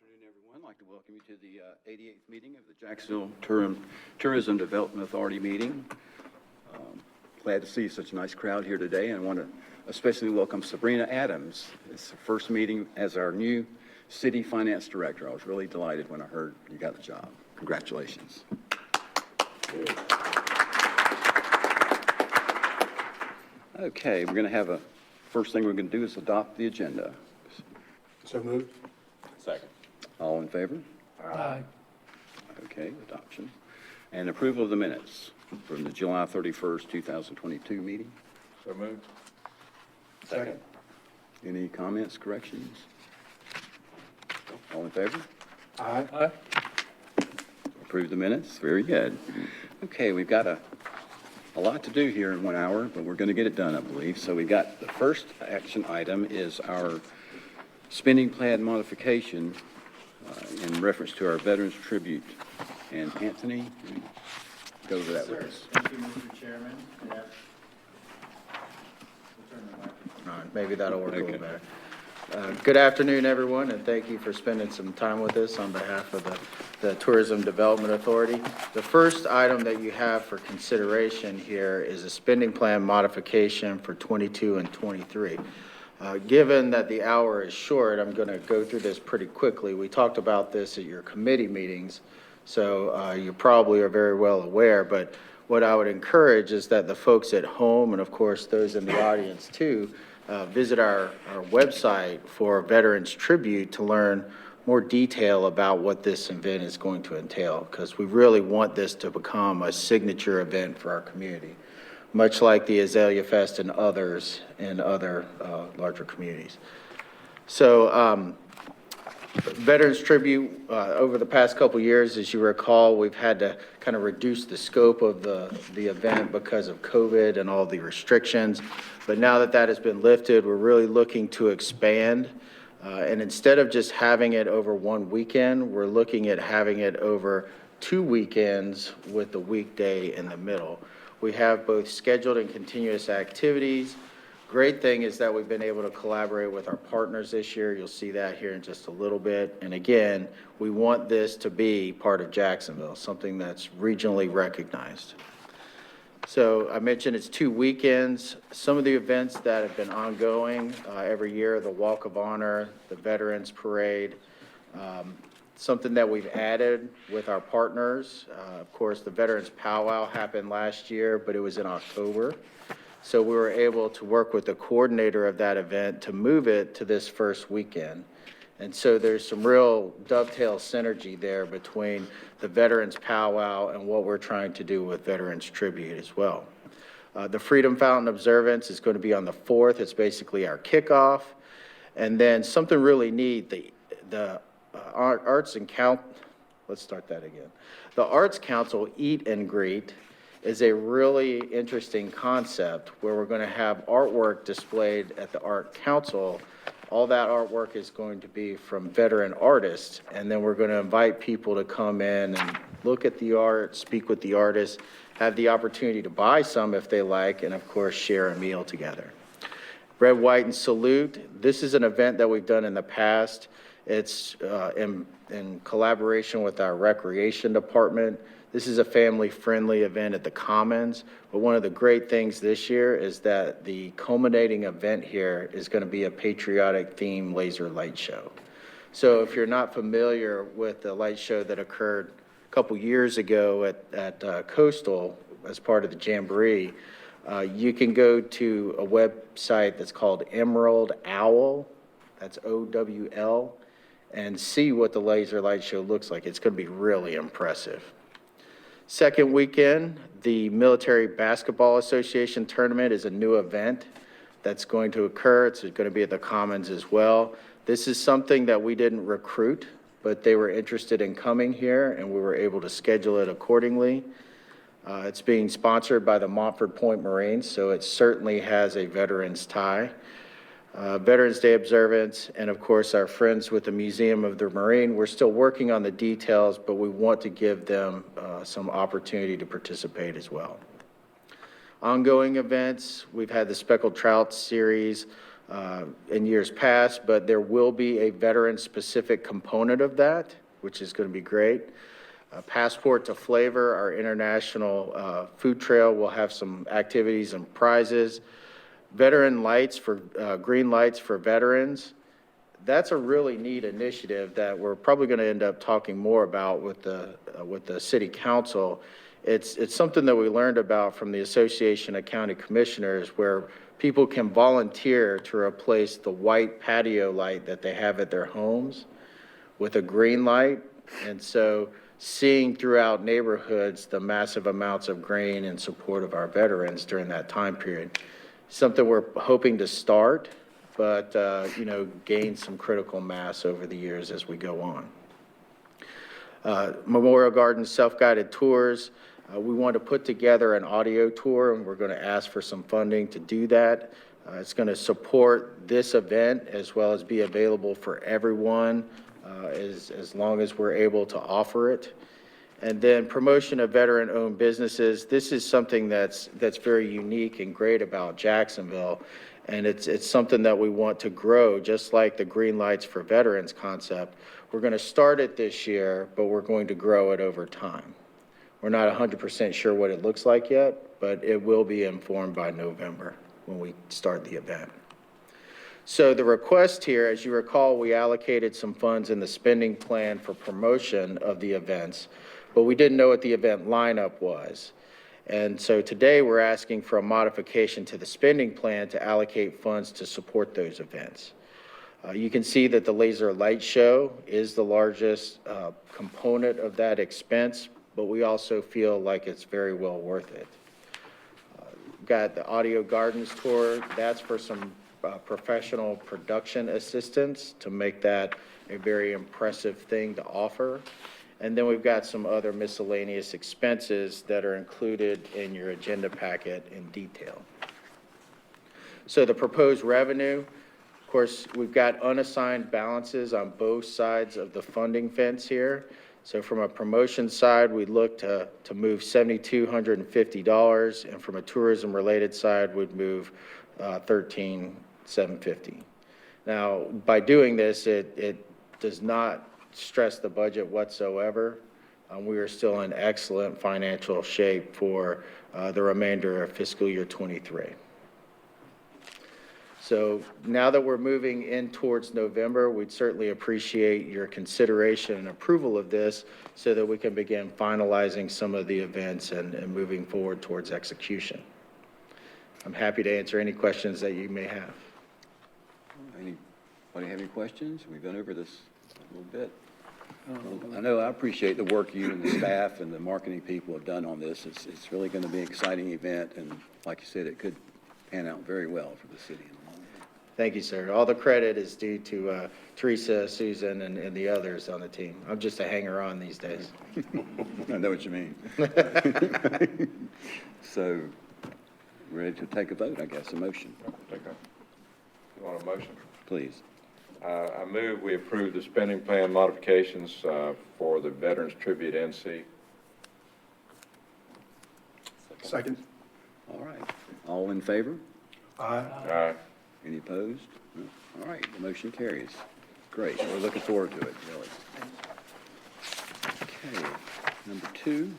I'd like to welcome you to the 88th meeting of the Jacksonville Tourism Development Authority meeting. Glad to see such a nice crowd here today, and I want to especially welcome Sabrina Adams. It's her first meeting as our new city finance director. I was really delighted when I heard you got the job. Congratulations. Okay, we're going to have first thing we're going to do is adopt the agenda. So moved. Second. All in favor? Aye. Okay, adoption. And approval of the minutes from the July 31st, 2022 meeting. So moved. Second. Any comments, corrections? All in favor? Aye. Aye. Approve the minutes? Very good. Okay, we've got a lot to do here in 1 hour, but we're going to get it done, I believe. So we've got the first action item is our spending plan modification in reference to our Veterans Tribute. And Anthony, go over that with us. Thank you, Mr. Chairman. Yeah. We'll turn the microphone on. Maybe that'll work a little better. Good afternoon, everyone, and thank you for spending some time with us on behalf of the Tourism Development Authority. The first item that you have for consideration here is a spending plan modification for 22 and 23. Given that the hour is short, I'm going to go through this pretty quickly. We talked about this at your committee meetings, so you probably are very well aware, but what I would encourage is that the folks at home, and of course those in the audience too, visit our website for Veterans Tribute to learn more detail about what this event is going to entail, because we really want this to become a signature event for our community, much like the Azalea Fest and others in other larger communities. So Veterans Tribute, over the past couple years, as you recall, we've had to kind of reduce the scope of the event because of COVID and all the restrictions. But now that that has been lifted, we're really looking to expand. And instead of just having it over one weekend, we're looking at having it over 2 weekends with the weekday in the middle. We have both scheduled and continuous activities. Great thing is that we've been able to collaborate with our partners this year. You'll see that here in just a little bit. And again, we want this to be part of Jacksonville, something that's regionally recognized. So I mentioned it's 2 weekends. Some of the events that have been ongoing every year, the Walk of Honor, the Veterans Parade, something that we've added with our partners. Of course, the Veterans Powwow happened last year, but it was in October. So we were able to work with the coordinator of that event to move it to this first weekend. And so there's some real dovetail synergy there between the Veterans Powwow and what we're trying to do with Veterans Tribute as well. The Freedom Fountain observance is going to be on the 4th. It's basically our kickoff. And then something really neat, the Arts and let's start that again. The Arts Council Eat and Greet is a really interesting concept where we're going to have artwork displayed at the Art Council. All that artwork is going to be from veteran artists, and then we're going to invite people to come in and look at the art, speak with the artists, have the opportunity to buy some if they like, and of course share a meal together. Red, White, and Salute. This is an event that we've done in the past. It's in collaboration with our recreation department. This is a family-friendly event at the Commons, but one of the great things this year is that the culminating event here is going to be a patriotic-themed laser light show. So if you're not familiar with the light show that occurred a couple years ago at Coastal as part of the Jamboree, you can go to a website that's called Emerald Owl, that's OWL, and see what the laser light show looks like. It's going to be really impressive. Second weekend, the Military Basketball Association tournament is a new event that's going to occur. It's going to be at the Commons as well. This is something that we didn't recruit, but they were interested in coming here, and we were able to schedule it accordingly. It's being sponsored by the Montford Point Marines, so it certainly has a veterans tie. Veterans Day observance, and of course our friends with the Museum of the Marine. We're still working on the details, but we want to give them some opportunity to participate as well. Ongoing events, we've had the Speckled Trout series, in years past, but there will be a veteran-specific component of that, which is going to be great. Passport to Flavor, our international food trail, will have some activities and prizes. Veteran lights for, green lights for veterans. That's a really neat initiative that we're probably going to end up talking more about with the city council. It's something that we learned about from the Association of County Commissioners, where people can volunteer to replace the white patio light that they have at their homes with a green light. And so seeing throughout neighborhoods the massive amounts of green in support of our veterans during that time period. Something we're hoping to start, but, gain some critical mass over the years as we go on. Memorial Garden self-guided tours. We want to put together an audio tour, and we're going to ask for some funding to do that. It's going to support this event as well as be available for everyone as long as we're able to offer it. And then promotion of veteran-owned businesses. This is something that's very unique and great about Jacksonville, and it's something that we want to grow, just like the Green Lights for Veterans concept. We're going to start it this year, but we're going to grow it over time. We're not 100% sure what it looks like yet, but it will be informed by November when we start the event. So the request here, as you recall, we allocated some funds in the spending plan for promotion of the events, but we didn't know what the event lineup was. And so today we're asking for a modification to the spending plan to allocate funds to support those events. You can see that the laser light show is the largest component of that expense, but we also feel like it's very well worth it. Got the Audio Gardens tour. That's for some professional production assistance to make that a very impressive thing to offer. And then we've got some other miscellaneous expenses that are included in your agenda packet in detail. So the proposed revenue, of course, we've got unassigned balances on both sides of the funding fence here. So from a promotion side, we look to move $7,250, and from a tourism-related side, we'd move $13,750. Now, by doing this, it does not stress the budget whatsoever. We are still in excellent financial shape for the remainder of fiscal year 23. So now that we're moving in towards November, we'd certainly appreciate your consideration and approval of this so that we can begin finalizing some of the events and moving forward towards execution. I'm happy to answer any questions that you may have. Anybody have any questions? We've been over this a little bit. I know I appreciate the work you and the staff and the marketing people have done on this. It's really going to be an exciting event, and like you said, it could pan out very well for the city in the long run. Thank you, sir. All the credit is due to Teresa, Susan, and the others on the team. I'm just a hanger-on these days. I know what you mean. So, ready to take a vote, I guess, a motion, You want a motion? please. I move we approve the spending plan modifications for the Veterans Tribute NC. Second. All right. All in favor? Aye. Aye. Any opposed? No. All right, the motion carries. Great, we're looking forward to it, really. Okay, number 2,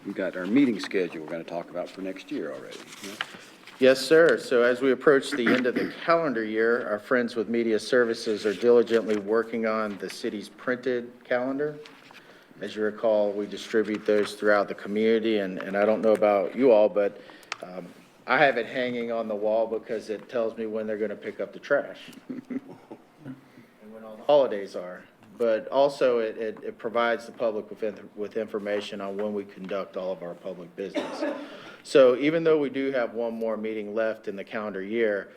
we've got our meeting schedule we're going to talk about for next year already. Yeah? Yes, sir. So as we approach the end of the calendar year, our friends with Media Services are diligently working on the city's printed calendar. As you recall, we distribute those throughout the community, and I don't know about you all, but I have it hanging on the wall because it tells me when they're going to pick up the trash and when all the holidays are. But also it provides the public with information on when we conduct all of our public business. So even though we do have one more meeting left in the calendar year,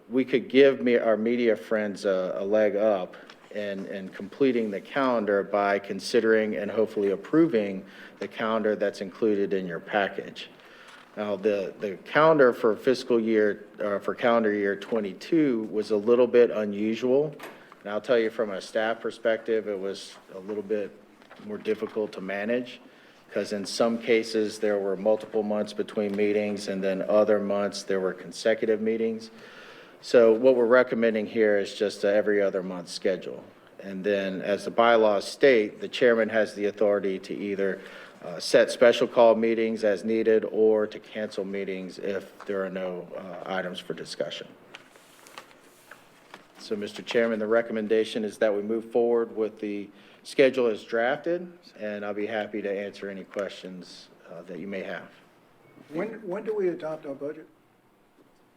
we could give our media friends a leg up in completing the calendar by considering and hopefully approving the calendar that's included in your package. Now, the calendar for calendar year 22 was a little bit unusual. And I'll tell you from a staff perspective, it was a little bit more difficult to manage because in some cases there were multiple months between meetings, and then other months there were consecutive meetings. So what we're recommending here is just a every other month schedule. And then, as the bylaws state, the chairman has the authority to either set special call meetings as needed or to cancel meetings if there are no items for discussion. So, Mr. Chairman, the recommendation is that we move forward with the schedule as drafted, and I'll be happy to answer any questions that you may have. When do we adopt our budget?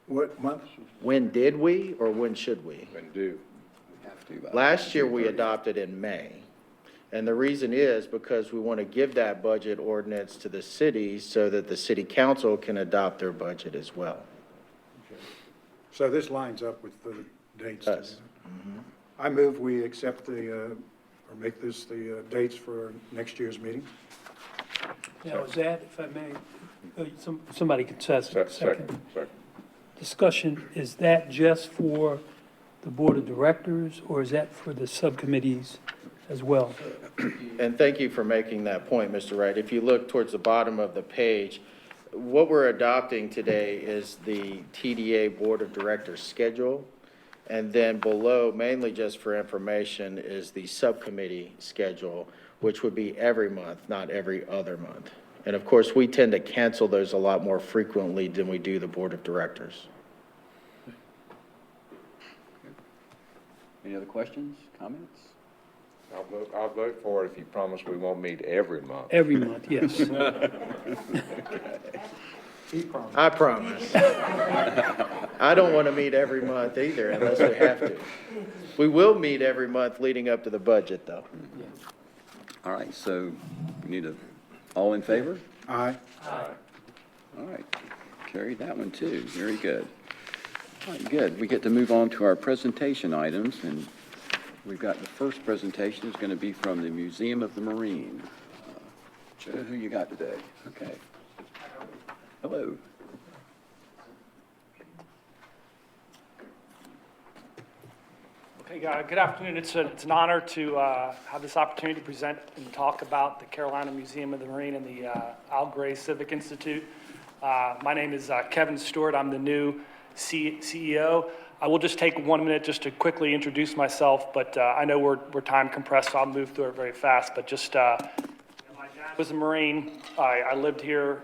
What month? When did we, or when should we? When due. Have to, Last year, we adopted in May. And the reason is because we want to give that budget ordinance to the city so that the city council can adopt their budget as well. So this lines up with the dates. Yes. I move we accept or make this the dates for next year's meeting. Now, is that, if I may, somebody can say Second. discussion, is that just for the board of directors, or is that for the subcommittees as well? And thank you for making that point, Mr. Wright. If you look towards the bottom of the page, what we're adopting today is the TDA Board of Directors schedule. And then below, mainly just for information, is the subcommittee schedule, which would be every month, not every other month. And of course, we tend to cancel those a lot more frequently than we do the Board of Directors. Any other questions, comments? I'll vote for it if you promise we won't meet every month. Every month, yes. I promise. I don't want to meet every month either unless we have to. We will meet every month leading up to the budget, though. All right, so we need all in favor? Aye. All right, carried that one too. Very good. All right, good. We get to move on to our presentation items, and we've got the first presentation is going to be from the Museum of the Marine. Joe, who you got today? Okay. Hello. Okay, good afternoon. It's an honor to have this opportunity to present and talk about the Carolina Museum of the Marine and the Al Gray Civic Institute. My name is Kevin Stewart. I'm the new CEO. I will just take 1 minute just to quickly introduce myself, but I know we're time compressed, so I'll move through it very fast. But just, my dad was a Marine. I lived here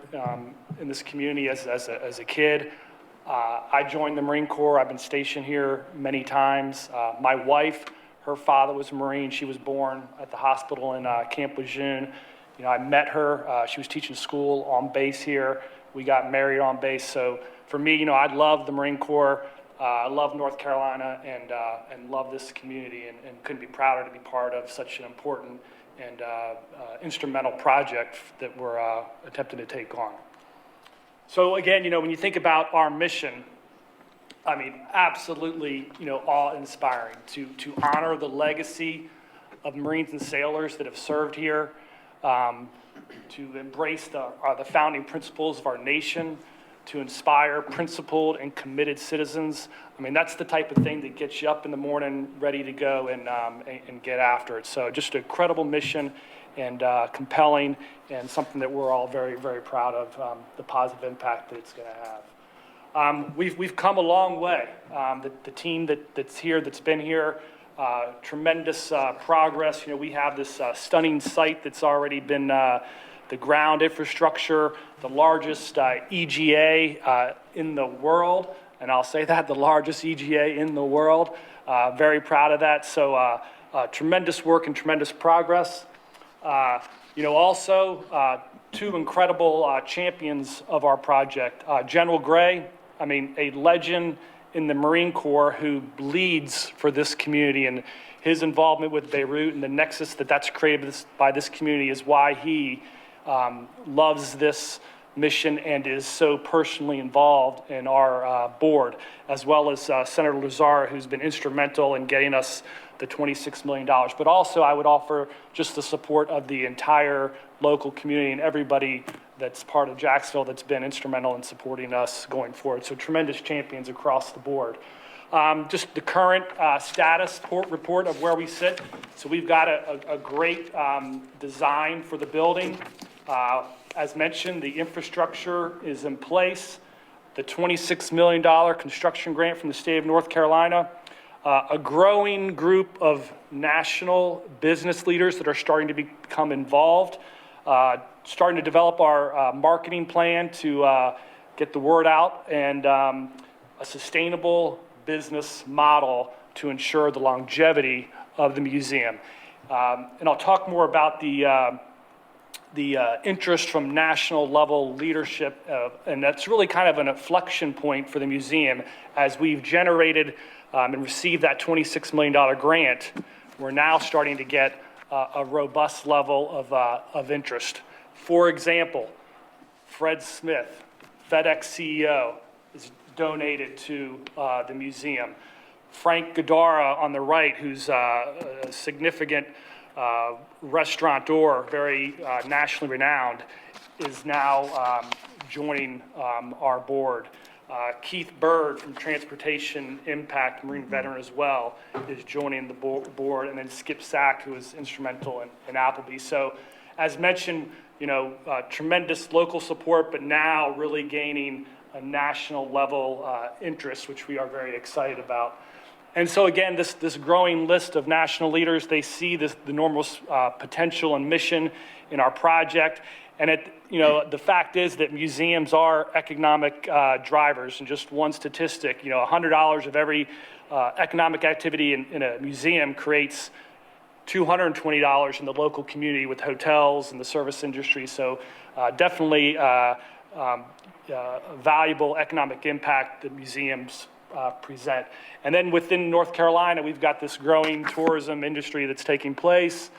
in this community as a kid. I joined the Marine Corps. I've been stationed here many times. My wife, her father was a Marine. She was born at the hospital in Camp Lejeune. You know, I met her. She was teaching school on base here. We got married on base. So for me, you know, I love the Marine Corps. I love North Carolina and love this community, and couldn't be prouder to be part of such an important and instrumental project that we're attempting to take on. So again, you know, when you think about our mission, I mean, absolutely, you know, awe-inspiring to honor the legacy of Marines and sailors that have served here, to embrace the founding principles of our nation, to inspire principled and committed citizens. I mean, that's the type of thing that gets you up in the morning, ready to go and get after it. So just an incredible mission and compelling, and something that we're all very, very proud of, the positive impact that it's going to have. We've come a long way. The team that's here, that's been here, tremendous progress. You know, we have this stunning site that's already been the ground infrastructure, the largest EGA in the world, and I'll say that, the largest EGA in the world. Very proud of that. So tremendous work and tremendous progress. You know, also two incredible champions of our project. General Gray, I mean, a legend in the Marine Corps who bleeds for this community, and his involvement with Beirut and the nexus that's created by this community is why he loves this mission and is so personally involved in our board, as well as Senator Lazar, who's been instrumental in getting us the $26 million. But also I would offer just the support of the entire local community and everybody that's part of Jacksonville that's been instrumental in supporting us going forward. So tremendous champions across the board. Just the current status report of where we sit. So we've got a great design for the building. As mentioned, the infrastructure is in place. the $26 million construction grant from the state of North Carolina, a growing group of national business leaders that are starting to become involved, starting to develop our marketing plan to get the word out, and a sustainable business model to ensure the longevity of the museum. And I'll talk more about the interest from national level leadership, and that's really kind of an inflection point for the museum. As we've generated and received that $26 million grant, we're now starting to get a robust level of interest. For example, Fred Smith, FedEx CEO, is donated to the museum. Frank Gadara on the right, who's a significant restaurateur, very nationally renowned, is now joining our board. Keith Bird from Transportation Impact, Marine veteran as well, is joining the board, and then Skip Sack, who is instrumental in Appleby. So, as mentioned, tremendous local support, but now really gaining a national level interest, which we are very excited about. And so again, this growing list of national leaders, they see the enormous potential and mission in our project. And the fact is that museums are economic drivers. And just one statistic, $100 of every economic activity in a museum creates $220 in the local community with hotels and the service industry. So definitely valuable economic impact that museums present. And then within North Carolina, we've got this growing tourism industry that's taking place.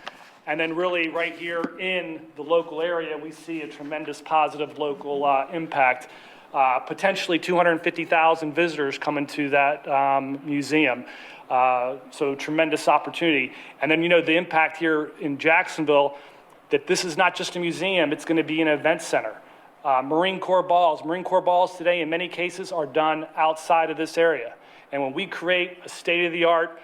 And then really right here in the local area, we see a tremendous positive local impact. Potentially 250,000 visitors coming to that museum. So tremendous opportunity. And then, the impact here in Jacksonville, that this is not just a museum, it's going to be an event center. Marine Corps balls today in many cases are done outside of this area. And when we create a state-of-the-art,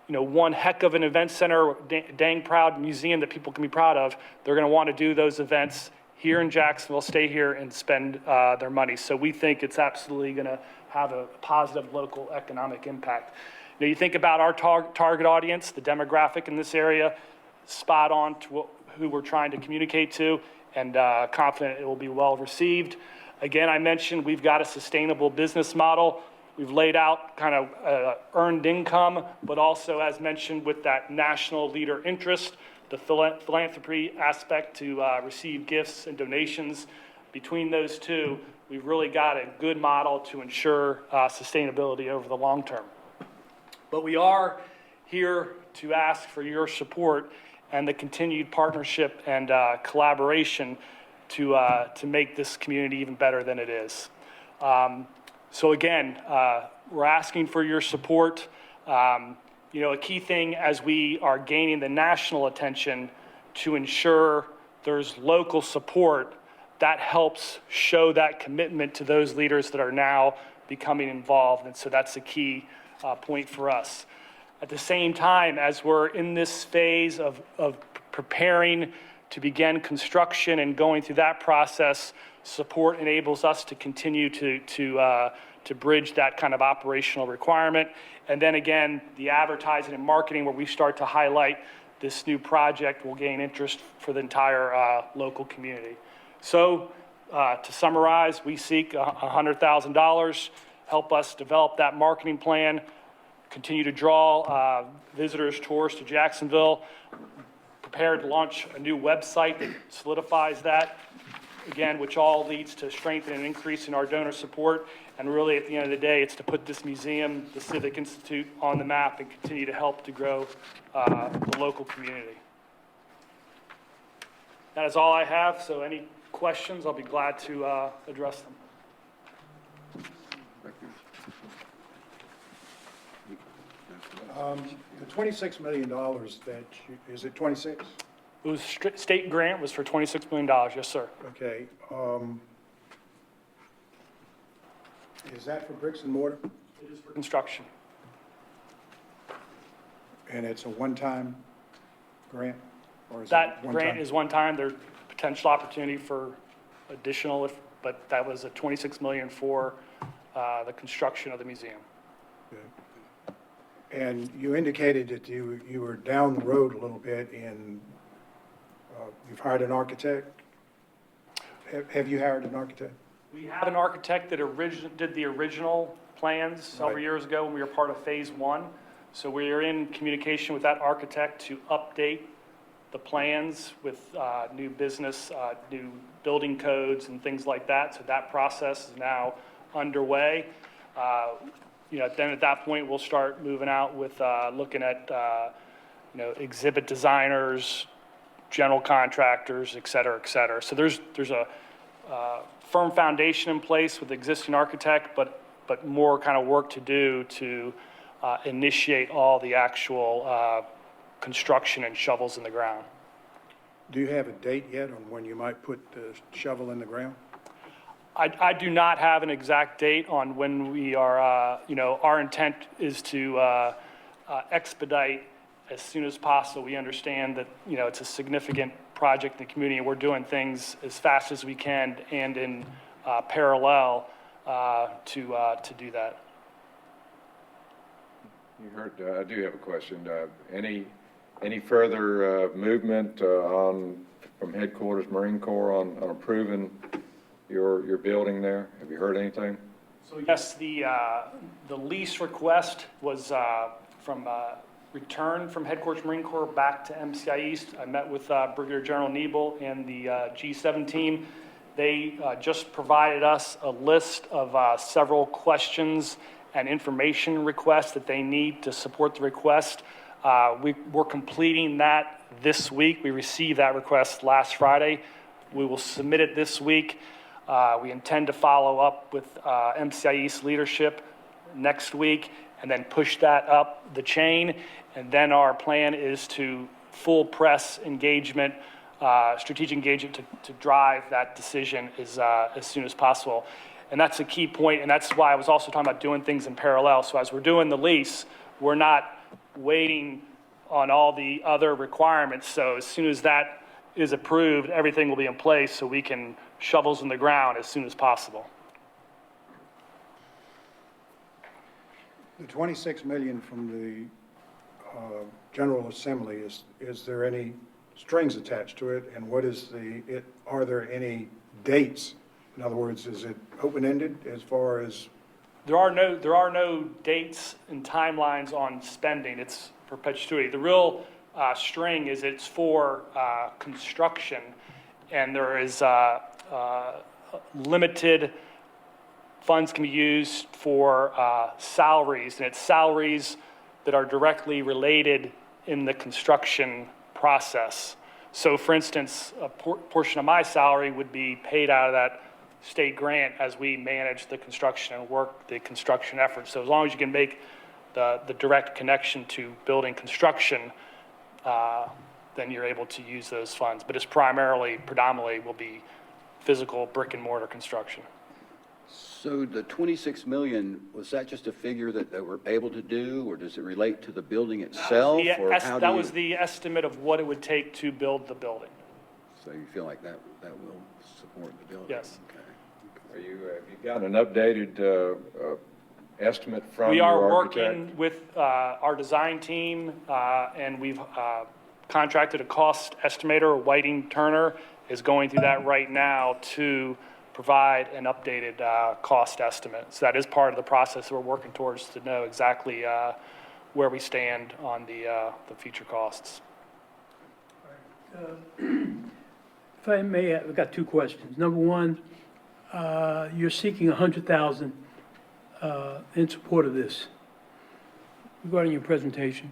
one heck of an event center, dang proud museum that people can be proud of, they're going to want to do those events here in Jacksonville, stay here and spend their money. So we think it's absolutely going to have a positive local economic impact. You think about our target audience, the demographic in this area, spot on to who we're trying to communicate to, and confident it will be well received. Again, I mentioned we've got a sustainable business model. We've laid out kind of earned income, but also, as mentioned, with that national leader interest, the philanthropy aspect to receive gifts and donations. Between those two, we've really got a good model to ensure sustainability over the long term. But we are here to ask for your support and the continued partnership and collaboration to make this community even better than it is. So again, we're asking for your support. A key thing as we are gaining the national attention to ensure there's local support, that helps show that commitment to those leaders that are now becoming involved. And so that's a key point for us. At the same time, as we're in this phase of preparing to begin construction and going through that process, support enables us to continue to bridge that kind of operational requirement. And then again, the advertising and marketing where we start to highlight this new project will gain interest for the entire local community. So to summarize, we seek $100,000, help us develop that marketing plan, continue to draw visitors, tours to Jacksonville, prepared to launch a new website that solidifies that, again, which all leads to strengthening and increasing our donor support. And really, at the end of the day, it's to put this museum, the Civic Institute, on the map and continue to help to grow the local community. That is all I have, so any questions, I'll be glad to address them. The $26 million is it 26? It was state grant was for $26 million, yes, sir. Okay. Is that for bricks and mortar? It is for construction. And it's a one-time grant? Or is That it one grant time? is one time. There's potential opportunity for additional but that was a $26 million for the construction of the museum. And you indicated that you were down the road a little bit in, you've hired an architect? Have you hired an architect? We have an architect that did the original plans several Right. years ago when we were part of Phase 1. So we are in communication with that architect to update the plans with new business, new building codes and things like that. So that process is now underway. Then at that point, we'll start moving out with looking at, exhibit designers, general contractors, et cetera, et cetera. So there's a firm foundation in place with the existing architect, but more kind of work to do to initiate all the actual construction and shovels in the ground. Do you have a date yet on when you might put the shovel in the ground? I do not have an exact date on when we are, our intent is to expedite as soon as possible. We understand that, it's a significant project in the community, and we're doing things as fast as we can and in parallel to do that. You heard, I do have a question. Any further movement from headquarters Marine Corps on approving your building there? Have you heard anything? So yes, the lease request was from return from Headquarters Marine Corps back to MCI East. I met with Brigadier General Niebel and the G7 team. They just provided us a list of several questions and information requests that they need to support the request. We're completing that this week. We received that request last Friday. We will submit it this week. We intend to follow up with MCI East leadership next week and then push that up the chain. And then our plan is to full press engagement, strategic engagement to drive that decision as soon as possible. And that's a key point, and that's why I was also talking about doing things in parallel. So as we're doing the lease, we're not waiting on all the other requirements. So as soon as that is approved, everything will be in place so we can shovels in the ground as soon as possible. The 26 million from the General Assembly, is there any strings attached to it? And what is are there any dates? In other words, is it open-ended as far as? There are no dates and timelines on spending. It's perpetuity. The real string is it's for construction, and there is limited funds can be used for salaries, and it's salaries that are directly related in the construction process. So for instance, a portion of my salary would be paid out of that state grant as we manage the construction and work the construction efforts. So as long as you can make the direct connection to building construction, then you're able to use those funds. But it's predominantly will be physical brick and mortar construction. So the 26 million, was that just a figure that they were able to do, or does it relate to the building itself? Or how That was the estimate of what it would take to build the building. So you feel like that will support the building? Yes. Okay. Have you gotten an updated estimate from We your are architect? working with our design team, and we've contracted a cost estimator. Whiting Turner is going through that right now to provide an updated cost estimate. So that is part of the process we're working towards to know exactly where we stand on the future costs. If I may, I've got two questions. Number one, you're seeking $100,000 in support of this. Regarding your presentation,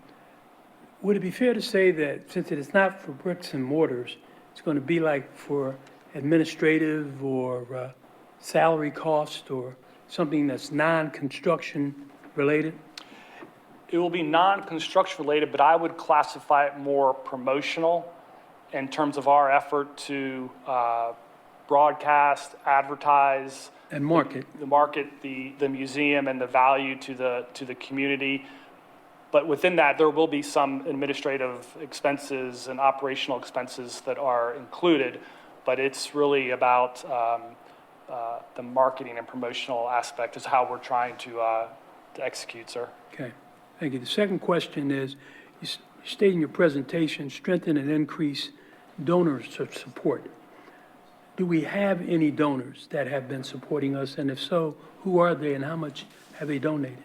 would it be fair to say that since it is not for bricks and mortars, it's going to be like for administrative or salary cost or something that's non-construction related? It will be non-construction related, but I would classify it more promotional in terms of our effort to broadcast, advertise, And market? the museum and the value to the community. But within that, there will be some administrative expenses and operational expenses that are included, but it's really about the marketing and promotional aspect is how we're trying to execute, sir. Okay, thank you. The second question is, you state in your presentation, strengthen and increase donors of support. Do we have any donors that have been supporting us? And if so, who are they and how much have they donated?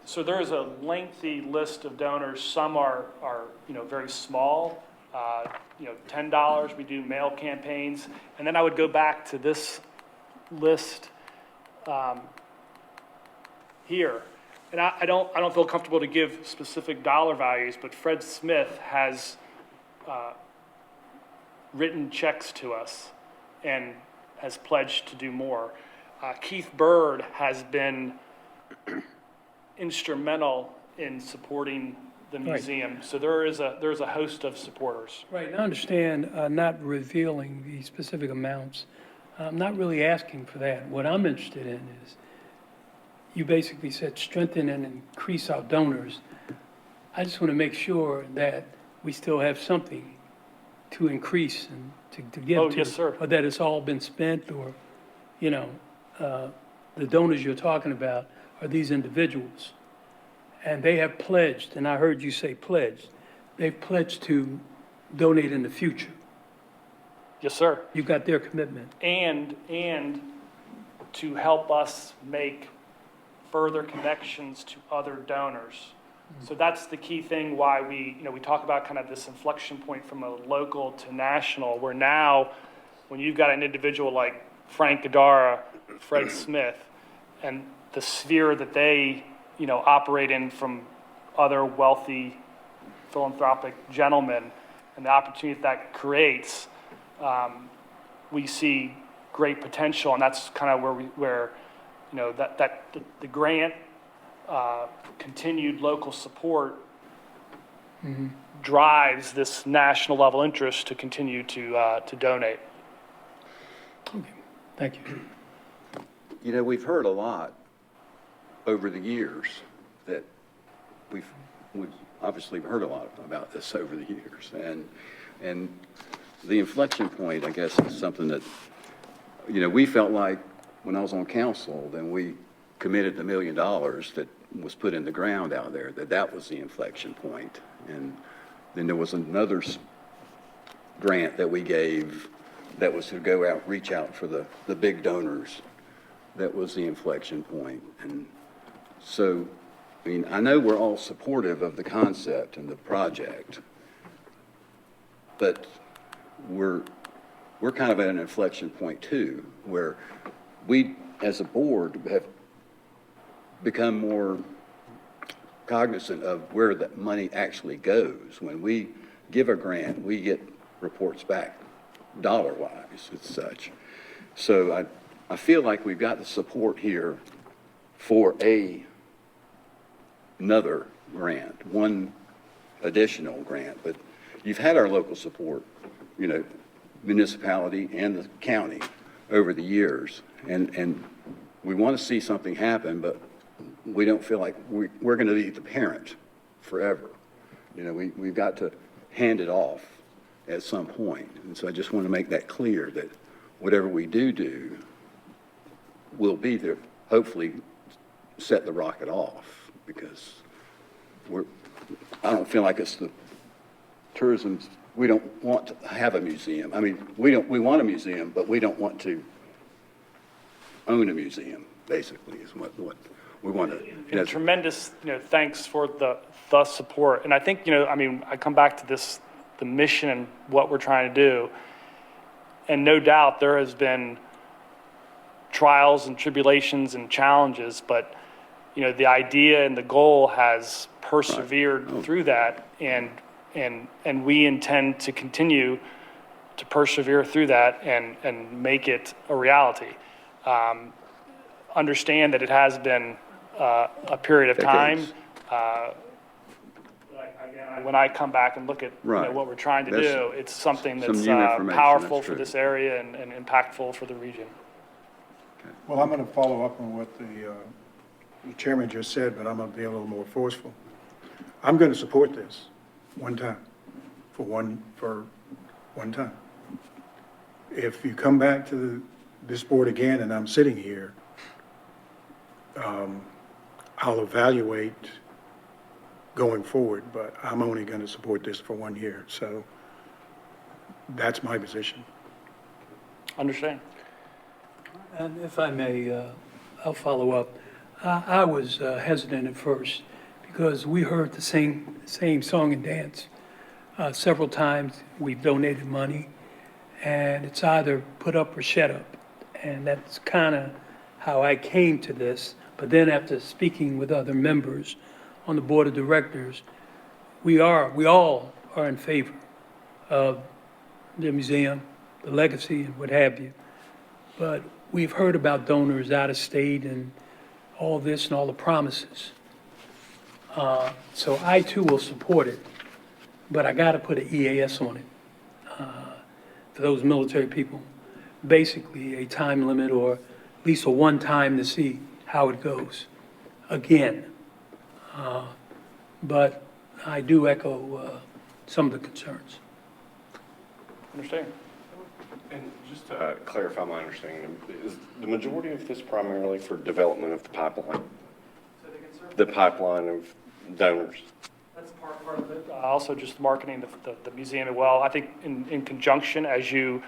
So there is a lengthy list of donors. Some are very small, $10. We do mail campaigns. And then I would go back to this list here. And I don't feel comfortable to give specific dollar values, but Fred Smith has written checks to us and has pledged to do more. Keith Bird has been instrumental in supporting the Right. museum. So there's a host of supporters. Right, and I understand not revealing the specific amounts. I'm not really asking for that. What I'm interested in is, you basically said strengthen and increase our donors. I just want to make sure that we still have something to increase and to give to. Oh, yes, sir. Or that it's all been spent, or, the donors you're talking about are these individuals. And they have pledged, and I heard you say pledged, they've pledged to donate in the future. Yes, sir. You got their commitment. And to help us make further connections to other donors. So that's the key thing why we talk about kind of this inflection point from a local to national, where now when you've got an individual like Frank Gadara, Fred Smith, and the sphere that they, operate in from other wealthy philanthropic gentlemen and the opportunity that creates, we see great potential, and that's kind of where the grant, continued local support drives this national level interest to continue to donate. Okay, thank you. We've heard a lot over the years that we've obviously heard a lot about this over the years. And the inflection point, I guess, is something that, we felt like when I was on council, then we committed the $1 million that was put in the ground out there, that was the inflection point. And then there was another grant that we gave that was to go out, reach out for the big donors. That was the inflection point. And so, I know we're all supportive of the concept and the project, but we're kind of at an inflection point too, where we, as a board, have become more cognizant of where that money actually goes. When we give a grant, we get reports back dollar-wise and such. So I feel like we've got the support here for another grant, one additional grant, but you've had our local support, municipality and the county over the years, and we want to see something happen, but we don't feel like we're going to be the parent forever. We've got to hand it off at some point. And so I just want to make that clear that whatever we do will be there, hopefully set the rocket off, because I don't feel like it's the tourism. We don't want to have a museum. We want a museum, but we don't want to own a museum, basically, is what we want to. And tremendous, thanks for the support. And I think, I come back to the mission and what we're trying to do. And no doubt there has been trials and tribulations and challenges, but, the idea and the goal has persevered through that. And we intend to continue to persevere through that and make it a reality. Understand that it has been a period of time. Again, when I come back and look at what we're trying to do, it's something that's powerful for this area and impactful for the region. Well, I'm going to follow up on what the chairman just said, but I'm going to be a little more forceful. I'm going to support this one time, for one time. If you come back to this board again and I'm sitting here, I'll evaluate going forward, but I'm only going to support this for 1 year. So that's my position. Understand? And if I may, I'll follow up. I was hesitant at first because we heard the same song and dance several times. We've donated money, and it's either put up or shut up. And that's kind of how I came to this. But then after speaking with other members on the board of directors, we all are in favor of the museum, the legacy, and what have you. But we've heard about donors out of state and all this and all the promises. So I too will support it, but I got to put an EAS on it for those military people. Basically, a time limit or at least a one time to see how it goes again. But I do echo some of the concerns. Understand? And just to clarify my understanding, is the majority of this primarily for development of the pipeline? The pipeline of donors? That's part of it. Also just marketing the museum as well. I think in conjunction, as you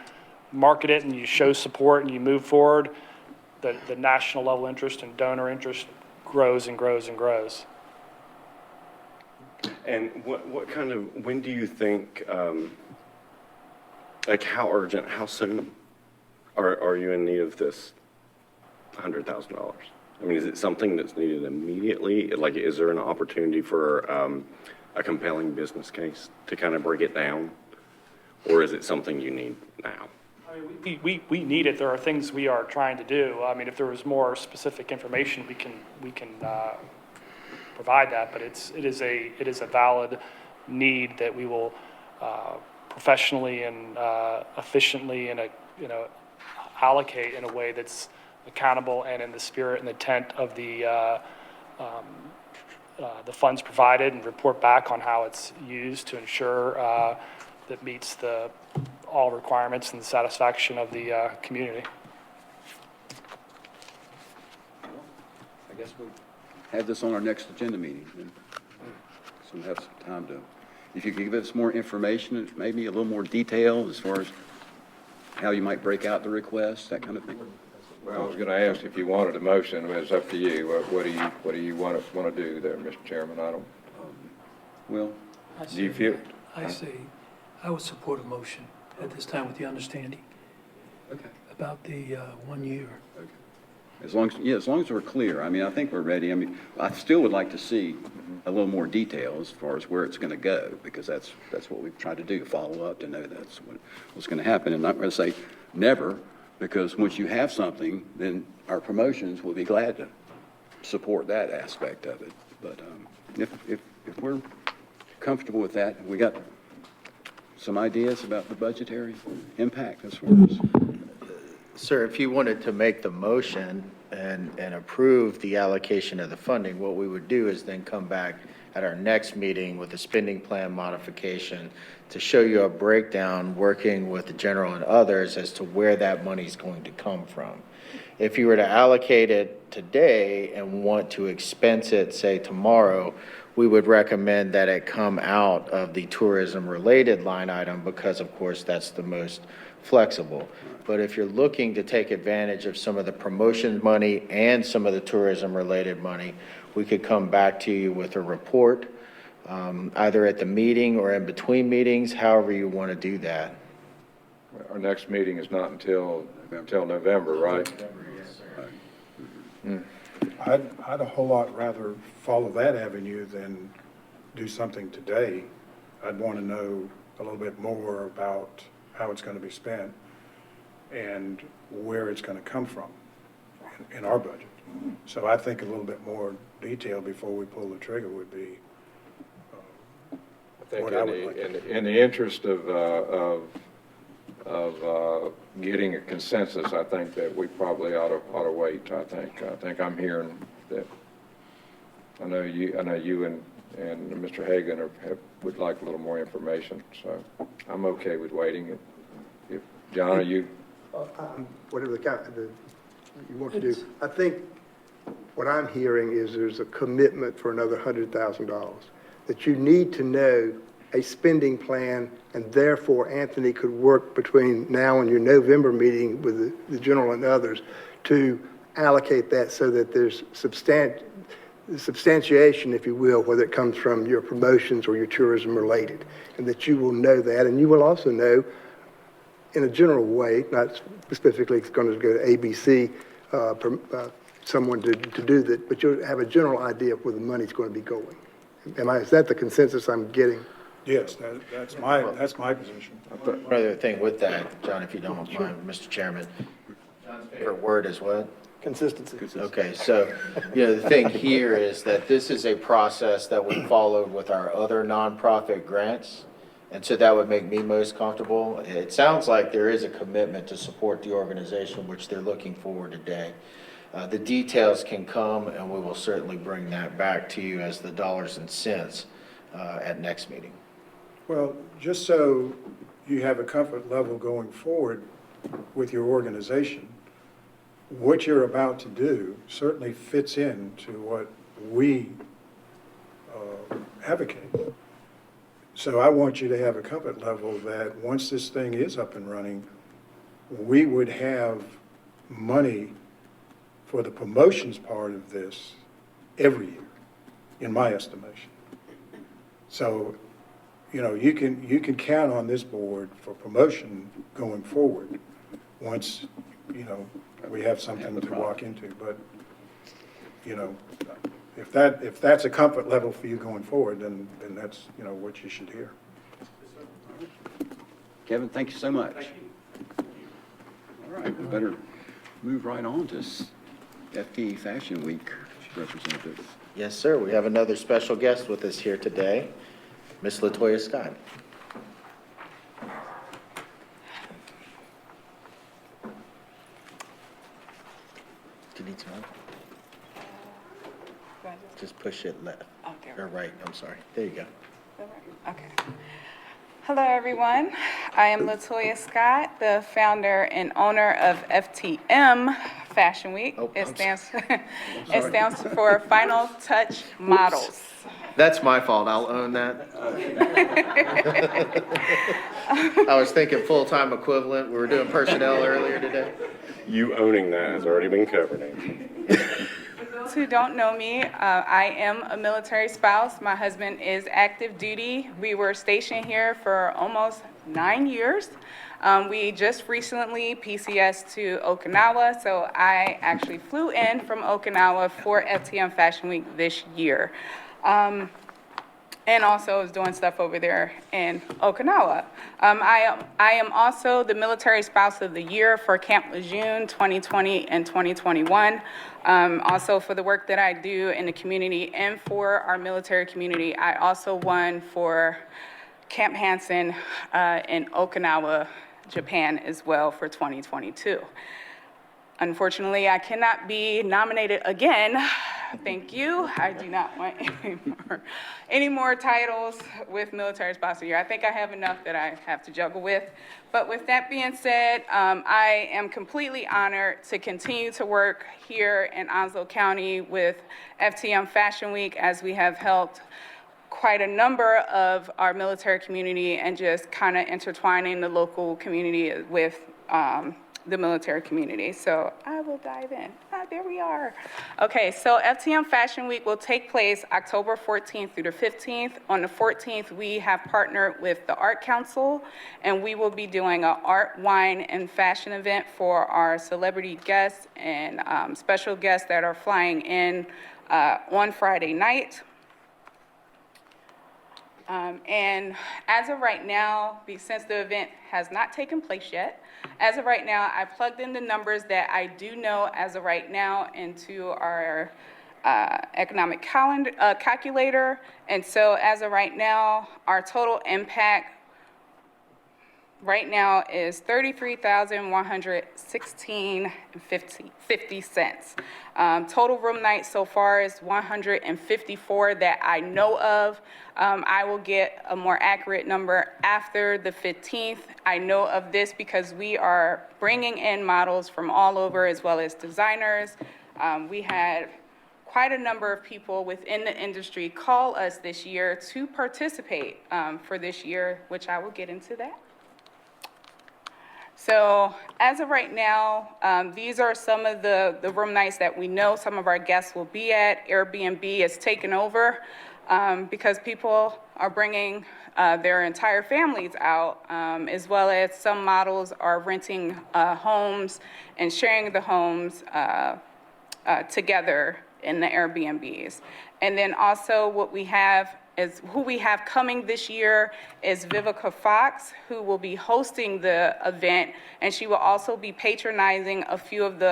market it and you show support and you move forward, the national level interest and donor interest grows and grows and grows. And what kind of, when do you think, like how urgent, how soon are you in need of this $100,000? I mean, is it something that's needed immediately? Like, is there an opportunity for a compelling business case to kind of break it down? Or is it something you need now? I mean, we need it. There are things we are trying to do. I mean, if there was more specific information, we can provide that, but it is a valid need that we will professionally and efficiently and allocate in a way that's accountable and in the spirit and intent of the funds provided, and report back on how it's used to ensure that meets all requirements and the satisfaction of the community. I guess we'll have this on our next agenda meeting, and so we'll have some time to, if you could give us more information, maybe a little more detail as far as how you might break out the request, that kind of thing. Well, I was going to ask if you wanted a motion, but it's up to you. What do you want to do there, Mr. Chairman? I don't, Well, do you feel? I say, I would support a motion at this time with the understanding okay. about the 1 year. Okay. As long as we're clear, I mean, I think we're ready. I mean, I still would like to see a little more detail as far as where it's going to go, because that's what we've tried to do, follow up to know that's what's going to happen. And I'm not going to say never, because once you have something, then our promotions will be glad to support that aspect of it. But if we're comfortable with that, we got some ideas about the budgetary impact as far as. Sir, if you wanted to make the motion and approve the allocation of the funding, what we would do is then come back at our next meeting with a spending plan modification to show you a breakdown, working with the general and others as to where that money is going to come from. If you were to allocate it today and want to expense it, say tomorrow, we would recommend that it come out of the tourism-related line item because, of course, that's the most flexible. But if you're looking to take advantage of some of the promotion money and some of the tourism-related money, we could come back to you with a report, either at the meeting or in between meetings, however you want to do that. Our next meeting is not until November, right? I'd a whole lot rather follow that avenue than do something today. I'd want to know a little bit more about how it's going to be spent and where it's going to come from in our budget. So I think a little bit more detail before we pull the trigger would be I think what I would like to do. in the interest of getting a consensus, I think that we probably ought to wait. I think I'm hearing that. I know you and Mr. Hagan would like a little more information, so I'm okay with waiting. If John, are you? whatever you want to do. I think what I'm hearing is there's a commitment for another $100,000, that you need to know a spending plan, and therefore Anthony could work between now and your November meeting with the general and others to allocate that so that there's substantiation, if you will, whether it comes from your promotions or your tourism related, and that you will know that. And you will also know, in a general way, not specifically it's going to go to ABC, someone to do that, but you'll have a general idea of where the money's going to be going. Is that the consensus I'm getting? Yes, that's my position. One other thing with that, John, if you don't mind, Mr. Chairman. John's favorite word is what? Consistency. Okay, so, the thing here is that this is a process that we followed with our other nonprofit grants, and so that would make me most comfortable. It sounds like there is a commitment to support the organization, which they're looking for today. The details can come, and we will certainly bring that back to you as the dollars and cents at next meeting. Well, just so you have a comfort level going forward with your organization, what you're about to do certainly fits into what we advocate. So I want you to have a comfort level that once this thing is up and running, we would have money for the promotions part of this every year, in my estimation. So, you can count on this board for promotion going forward once, we have something to walk into. But, if that's a comfort level for you going forward, then that's, what you should hear. Kevin, thank you so much. Thank you. All right, we better move right on to FT Fashion Week representatives. Yes, sir. We have another special guest with us here today, Miss LaToya Scott. Do you need to know? Just push it left, or right, I'm sorry. There you go. Okay. Hello, everyone. I am LaToya Scott, the founder and owner of FTM Fashion Week. Oh, It stands for Final Touch Models. That's my fault. I'll own that. I was thinking full-time equivalent. We were doing personnel earlier today. You owning that has already been covered, Anthony. Those who don't know me, I am a military spouse. My husband is active duty. We were stationed here for almost 9 years. We just recently PCS to Okinawa, so I actually flew in from Okinawa for FTM Fashion Week this year. And also was doing stuff over there in Okinawa. I am also the Military Spouse of the Year for Camp Lejeune 2020 and 2021. Also for the work that I do in the community and for our military community, I also won for Camp Hansen in Okinawa, Japan as well for 2022. Unfortunately, I cannot be nominated again. Thank you. I do not want any more titles with Military Spouse of the Year. I think I have enough that I have to juggle with. But with that being said, I am completely honored to continue to work here in Onslow County with FTM Fashion Week, as we have helped quite a number of our military community and just kind of intertwining the local community with the military community. So I will dive in. There we are. Okay, so FTM Fashion Week will take place October 14th through the 15th. On the 14th, we have partnered with the Art Council, and we will be doing an art, wine, and fashion event for our celebrity guests and special guests that are flying in on Friday night. And as of right now, since the event has not taken place yet, as of right now, I plugged in the numbers that I do know as of right now into our economic calculator. And so as of right now, our total impact right now is $33,116.50. Total room nights so far is 154 that I know of. I will get a more accurate number after the 15th. I know of this because we are bringing in models from all over as well as designers. We had quite a number of people within the industry call us this year to participate for this year, which I will get into that. So as of right now, these are some of the room nights that we know some of our guests will be at. Airbnb has taken over because people are bringing their entire families out, as well as some models are renting homes and sharing the homes together in the Airbnbs. And then also what we have is who we have coming this year is Vivica Fox, who will be hosting the event, and she will also be patronizing a few of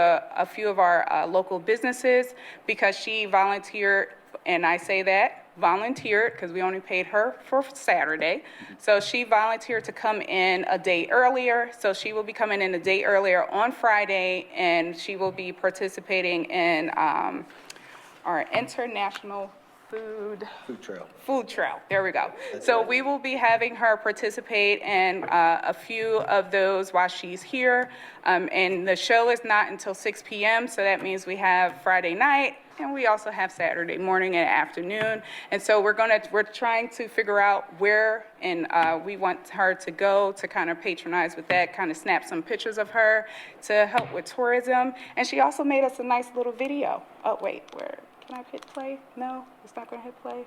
our local businesses because she volunteered, and I say that volunteered because we only paid her for Saturday. So she volunteered to come in a day earlier. So she will be coming in a day earlier on Friday, and she will be participating in our international food trail. There we go. So we will be having her participate in a few of those while she's here. And the show is not until 6 p.m. So that means we have Friday night and we also have Saturday morning and afternoon. And so we're trying to figure out where and we want her to go to kind of patronize with that, kind of snap some pictures of her to help with tourism. And she also made us a nice little video. Oh, wait, where? Can I hit play? No, it's not going to hit play.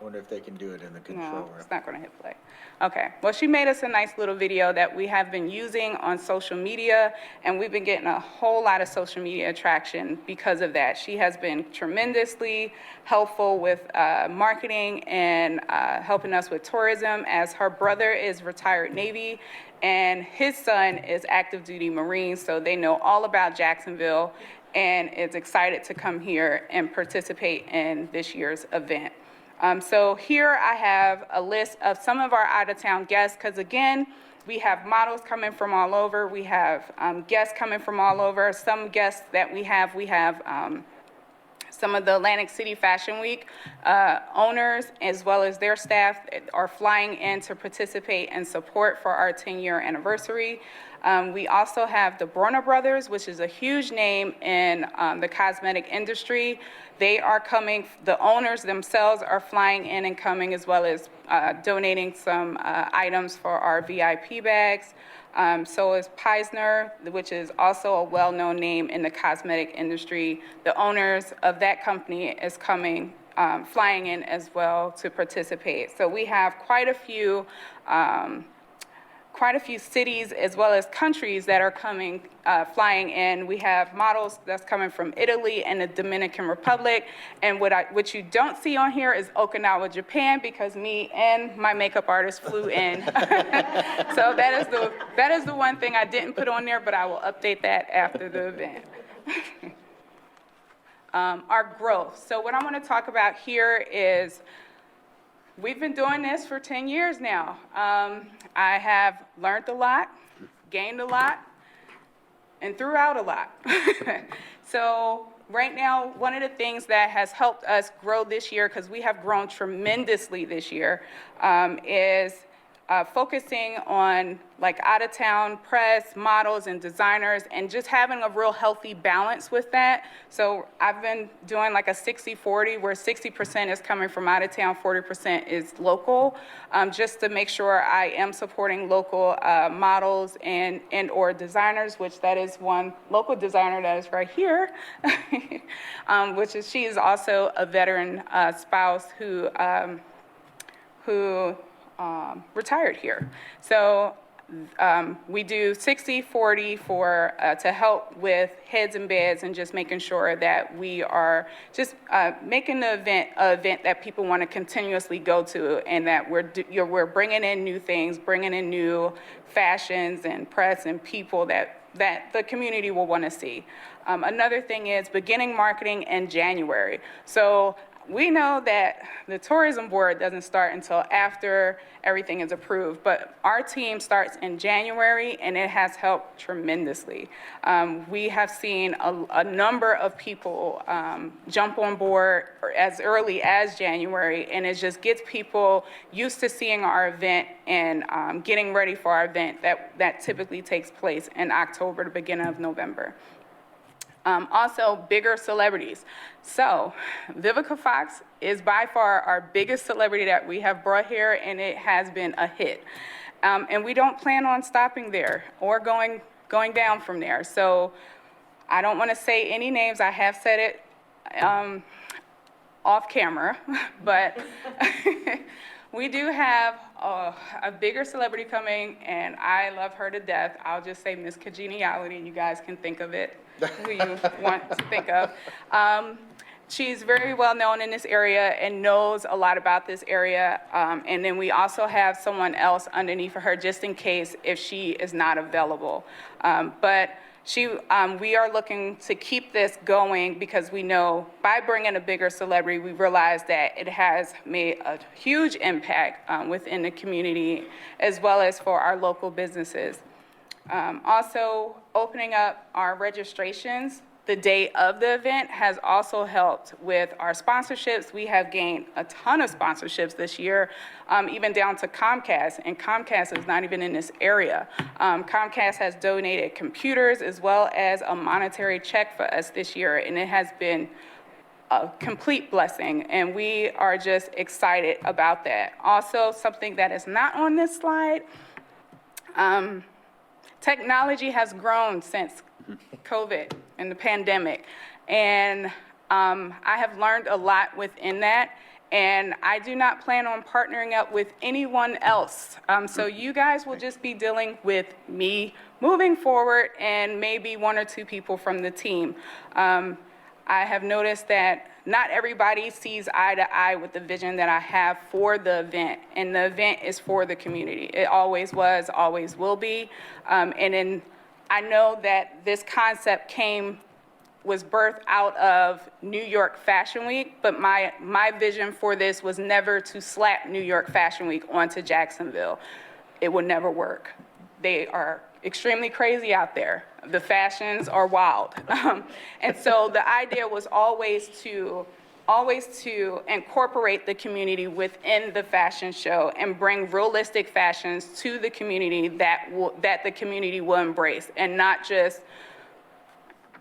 I wonder if they can do it in the control No, room. it's not going to hit play. Okay. Well, she made us a nice little video that we have been using on social media, and we've been getting a whole lot of social media traction because of that. She has been tremendously helpful with marketing and helping us with tourism, as her brother is retired Navy and his son is active duty Marine, so they know all about Jacksonville and is excited to come here and participate in this year's event. So here I have a list of some of our out-of-town guests, because again, we have models coming from all over. We have guests coming from all over. Some guests that we have some of the Atlantic City Fashion Week owners, as well as their staff, are flying in to participate and support for our 10-year anniversary. We also have the Brona Brothers, which is a huge name in the cosmetic industry. They are coming, the owners themselves are flying in and coming, as well as donating some items for our VIP bags. So is Peisner, which is also a well-known name in the cosmetic industry. The owners of that company is coming, flying in as well to participate. So we have quite a few cities as well as countries that are coming, flying in. We have models that's coming from Italy and the Dominican Republic. And what you don't see on here is Okinawa, Japan, because me and my makeup artist flew in. So that is the one thing I didn't put on there, but I will update that after the event. Our growth. So what I want to talk about here is we've been doing this for 10 years now. I have learned a lot, gained a lot, and threw out a lot. So right now, one of the things that has helped us grow this year, because we have grown tremendously this year, is focusing on like out-of-town press, models, and designers, and just having a real healthy balance with that. So I've been doing like a 60-40, where 60% is coming from out-of-town, 40% is local, just to make sure I am supporting local models and or designers, which that is one local designer that is right here, she is also a veteran spouse who retired here. So we do 60-40 for to help with heads and beds, and just making sure that we are just making the event an event that people want to continuously go to, and that we're bringing in new things, bringing in new fashions and press and people that the community will want to see. Another thing is beginning marketing in January. So we know that the tourism board doesn't start until after everything is approved, but our team starts in January, and it has helped tremendously. We have seen a number of people jump on board as early as January, and it just gets people used to seeing our event and getting ready for our event that typically takes place in October, the beginning of November. Also, bigger celebrities. So, Vivica Fox is by far our biggest celebrity that we have brought here, and it has been a hit. And we don't plan on stopping there or going down from there. So, I don't want to say any names. I have said it off camera, but we do have a bigger celebrity coming, and I love her to death. I'll just say Miss Congeniality, and you guys can think of it who you want to think of. She's very well known in this area and knows a lot about this area. And then we also have someone else underneath her just in case if she is not available. But we are looking to keep this going because we know by bringing a bigger celebrity, we realize that it has made a huge impact within the community as well as for our local businesses. Also, opening up our registrations the day of the event has also helped with our sponsorships. We have gained a ton of sponsorships this year, even down to Comcast, and Comcast is not even in this area. Comcast has donated computers as well as a monetary check for us this year, and it has been a complete blessing, and we are just excited about that. Also, something that is not on this slide, technology has grown since COVID and the pandemic, and I have learned a lot within that, and I do not plan on partnering up with anyone else. So you guys will just be dealing with me moving forward and maybe one or two people from the team. I have noticed that not everybody sees eye to eye with the vision that I have for the event, and the event is for the community. It always was, always will be, I know that this concept was birthed out of New York Fashion Week, but my vision for this was never to slap New York Fashion Week onto Jacksonville. It would never work. They are extremely crazy out there. The fashions are wild. And so the idea was always to incorporate the community within the fashion show and bring realistic fashions to the community that the community will embrace, and not just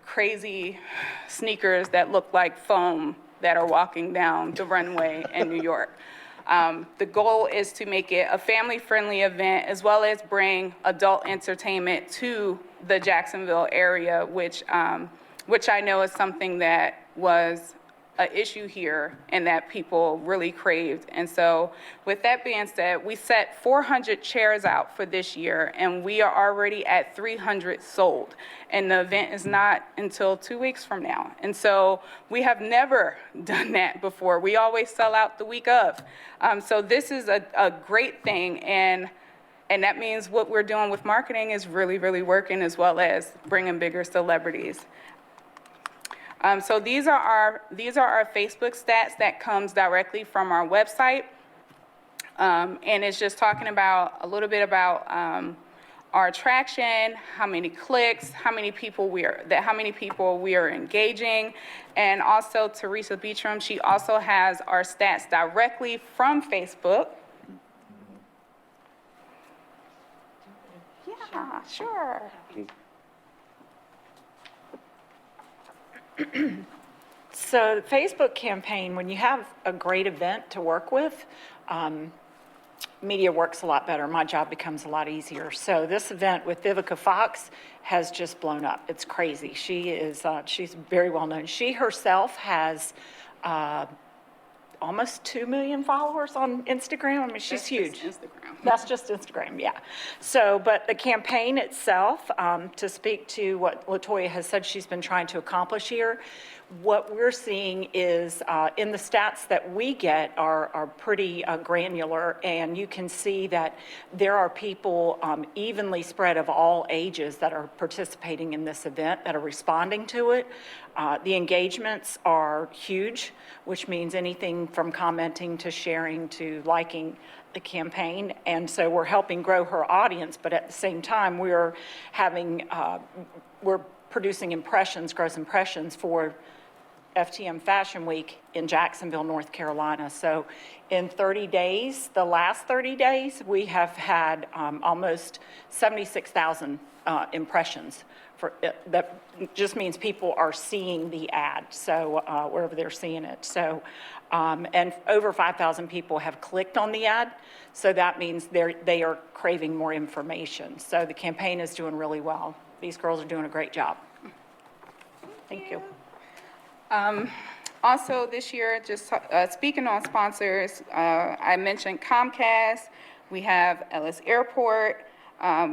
crazy sneakers that look like foam that are walking down the runway in New York. The goal is to make it a family-friendly event as well as bring adult entertainment to the Jacksonville area, which I know is something that was an issue here and that people really craved. And so with that being said, we set 400 chairs out for this year, and we are already at 300 sold. And the event is not until 2 weeks from now. And so we have never done that before. We always sell out the week of. So this is a great thing, and that means what we're doing with marketing is really, really working, as well as bringing bigger celebrities. So these are our Facebook stats that comes directly from our website, and it's just talking about a little bit about our attraction, how many clicks, how many people we are engaging, and also Teresa Beachram, she also has our stats directly from Facebook. Yeah, sure. So the Facebook campaign, when you have a great event to work with, media works a lot better. My job becomes a lot easier. So this event with Vivica Fox has just blown up. It's crazy. She's very well known. She herself has almost 2 million followers on Instagram. I mean, she's huge. That's just Instagram, yeah. So, but the campaign itself, to speak to what LaToya has said she's been trying to accomplish here, what we're seeing is, in the stats that we get are pretty granular, and you can see that there are people evenly spread of all ages that are participating in this event, that are responding to it. The engagements are huge, which means anything from commenting to sharing to liking the campaign. And so we're helping grow her audience, but at the same time, we're producing impressions, gross impressions for FTM Fashion Week in Jacksonville, North Carolina. So in 30 days, the last 30 days, we have had almost 76,000 impressions. That just means people are seeing the ad, so wherever they're seeing it. So, and over 5,000 people have clicked on the ad, so that means they are craving more information. So the campaign is doing really well. These girls are doing a great job. Thank you. Also, this year, just speaking on sponsors, I mentioned Comcast, we have Ellis Airport,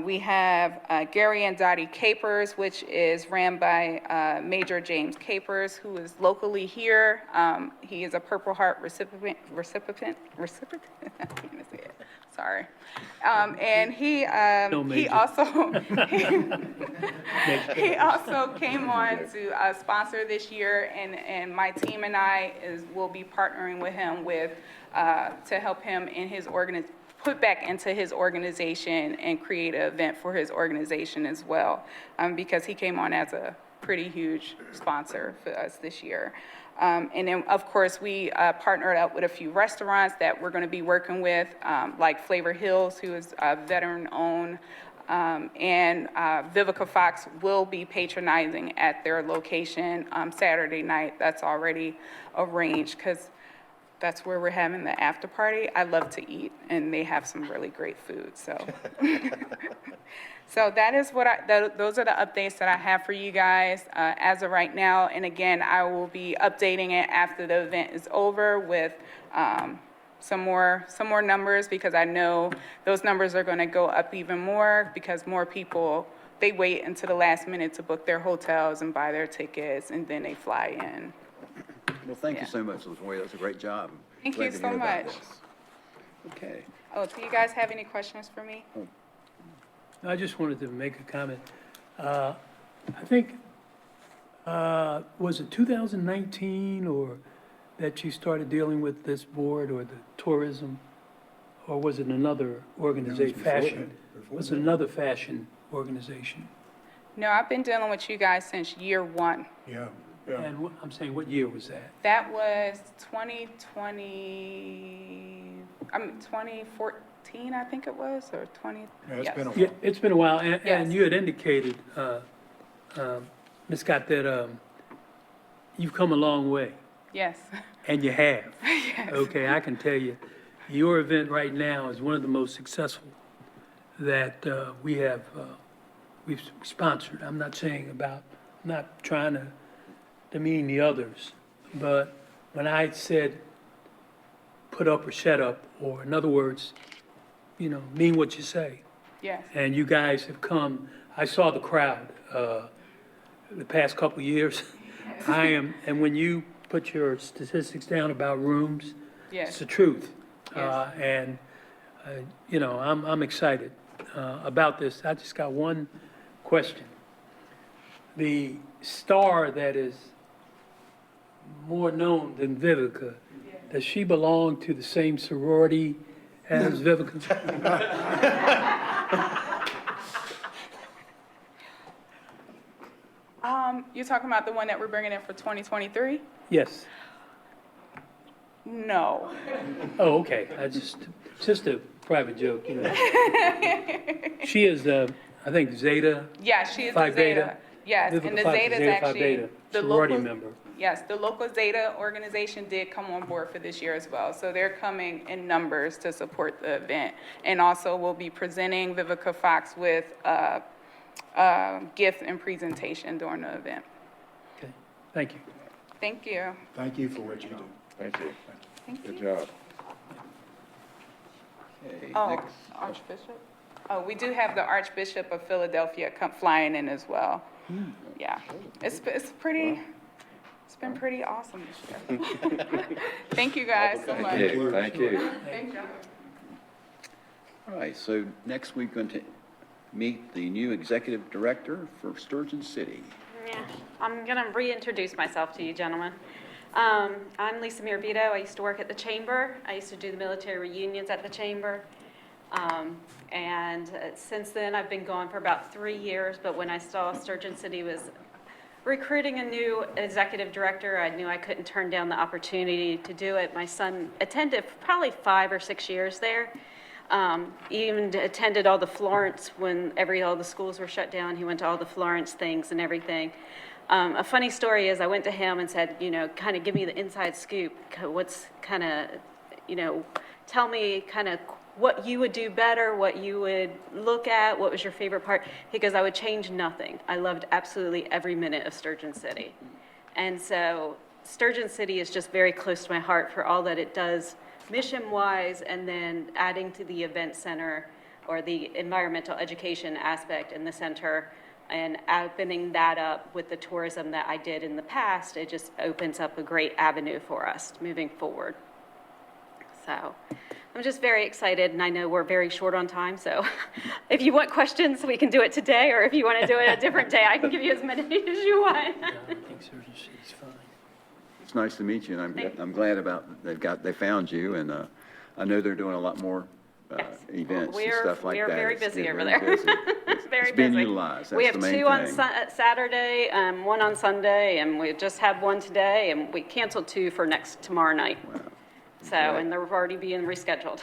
we have Gary and Dottie Capers, which is ran by Major James Capers, who is locally here. He is a Purple Heart recipient. I can't say it. Sorry. And he also he also came on to sponsor this year, and my team and I will be partnering with him to help him in his put back into his organization and create an event for his organization as well, because he came on as a pretty huge sponsor for us this year. And then, of course, we partnered up with a few restaurants that we're going to be working with, like Flavor Hills, who is veteran-owned, and Vivica Fox will be patronizing at their location Saturday night. That's already arranged, because that's where we're having the after party. I love to eat, and they have some really great food, so. So that is what those are the updates that I have for you guys as of right now. And again, I will be updating it after the event is over with some more numbers, because I know those numbers are going to go up even more, because more people, they wait until the last minute to book their hotels and buy their tickets, and then they fly in. Well, thank you so much, LaToya. That's a great job. Thank Glad you to so hear about much. this. Okay. Oh, do you guys have any questions for me? I just wanted to make a comment. I think, was it 2019 or that you started dealing with this board or the tourism? Or was it another organization, fashion? Was it another fashion organization? No, I've been dealing with you guys since year one. Yeah. And I'm saying, what year was that? That was 2014, I think it was, or 20. Yeah, it's yes. been a Yeah, while. it's been a while, and Yes. you had indicated, Ms. Scott, that you've come a long way, Yes. and you have. Okay, I can tell you, your event right now is one of the most successful that we've sponsored. I'm not trying to demean the others, but when I said put up or shut up, or in other words, mean what you say. Yes. And you guys have come, I saw the crowd the past couple of years. And when you put your statistics down about rooms, Yes. it's the truth. Yes. I'm excited about this. I just got one question. The star that is more known than Vivica, does she belong to the same sorority as Vivica? You're talking about the one that we're bringing in for 2023? Yes. No. Oh, okay. Just a private joke, She is, I think, Zeta. Yeah, she is Phi the Zeta. Beta. Yes, Vivica and the Fox is Zeta is Zeta Phi actually Beta, the sorority local. member. Yes, the local Zeta organization did come on board for this year as well. So they're coming in numbers to support the event. And also we'll be presenting Vivica Fox with a gift and presentation during the event. Okay, thank you. Thank you. Thank you for what you do. Thank you. Thank Good you. job. Okay, Oh, next. Archbishop? Oh, we do have the Archbishop of Philadelphia flying in as well. Yeah, it's pretty It's been pretty awesome this year. Thank you guys so much. Thank you, thank you. Thank you. All right, so next we're going to meet the new executive director for Sturgeon City. Yeah, I'm going to reintroduce myself to you, gentlemen. I'm Lisa Miravito. I used to work at the Chamber. I used to do the military reunions at the Chamber. And since then, I've been gone for about 3 years, but when I saw Sturgeon City was recruiting a new executive director, I knew I couldn't turn down the opportunity to do it. My son attended probably 5 or 6 years there. Even attended all the Florence when all the schools were shut down. He went to all the Florence things and everything. A funny story is I went to him and said, kind of give me the inside scoop. What's kind of, tell me kind of what you would do better, what you would look at, what was your favorite part? He goes, I would change nothing. I loved absolutely every minute of Sturgeon City. And so Sturgeon City is just very close to my heart for all that it does mission-wise, and then adding to the event center or the environmental education aspect in the center and opening that up with the tourism that I did in the past, it just opens up a great avenue for us moving forward. So I'm just very excited, and I know we're very short on time, so if you want questions, we can do it today, or if you want to do it a different day, I can give you as many as you want. I think Sturgeon City's fine. It's nice to meet you, and I'm glad about they found you, and I know they're doing a lot more events and stuff like that. We're very It's busy getting over very there. busy. Very It's being busy. utilized, We that's have the main 2 on thing. Saturday, 1 on Sunday, and we just had 1 today, and we canceled 2 for tomorrow night. Wow. So, and they're already being rescheduled.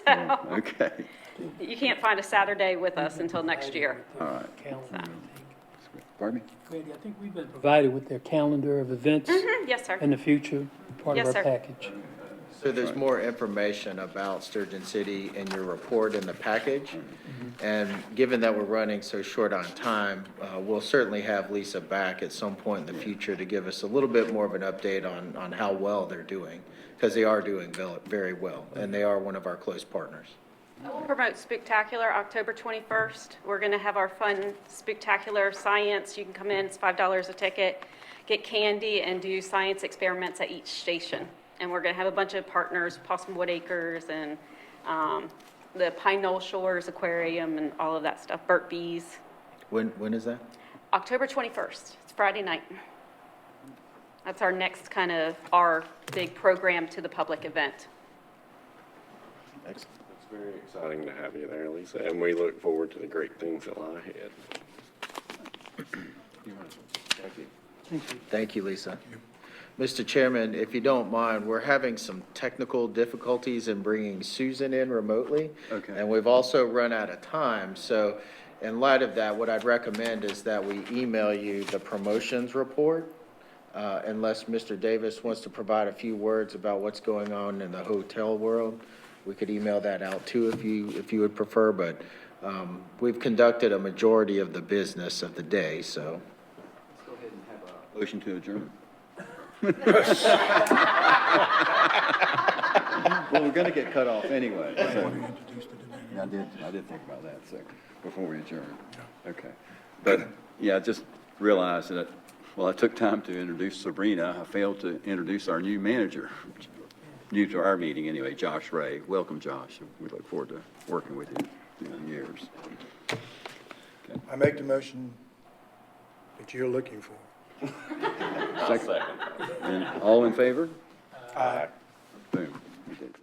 So Okay, you can't find a Saturday with us until next year. all right. Calendar, I think. Pardon me? Grady, I think we've been provided with their calendar of events Yes, sir. in the future, part of Yes, our sir. package. So there's more information about Sturgeon City in your report in the package. And given that we're running so short on time, we'll certainly have Lisa back at some point in the future to give us a little bit more of an update on how well they're doing, because they are doing very well, and they are one of our close partners. We'll promote Spooktacular October 21st. We're going to have our fun Spooktacular science. You can come in, it's $5 a ticket, get candy, and do science experiments at each station. And we're going to have a bunch of partners, Possumwood Acres and the Pine Knoll Shores Aquarium and all of that stuff, Burt Bees. When is that? October 21st, it's Friday night. That's our next our big program to the public event. Excellent. It's very exciting to have you there, Lisa, and we look forward to the great things that lie ahead. Thank you. Thank you, Lisa. Mr. Chairman, if you don't mind, we're having some technical difficulties in bringing Susan in remotely. Okay. And we've also run out of time. So in light of that, what I'd recommend is that we email you the promotions report, unless Mr. Davis wants to provide a few words about what's going on in the hotel world. We could email that out too if you would prefer, but we've conducted a majority of the business of the day, so. Let's go ahead and have a motion to adjourn. Well, we're going to get cut off anyway. So. Yeah, I did think about that, so, before we adjourn. Okay. But, yeah, I just realized that, I took time to introduce Sabrina. I failed to introduce our new manager, new to our meeting anyway, Josh Ray. Welcome, Josh. We look forward to working with you through the years. Okay. I make the motion that you're looking for. Second. And all in favor? Aye. Boom. We did.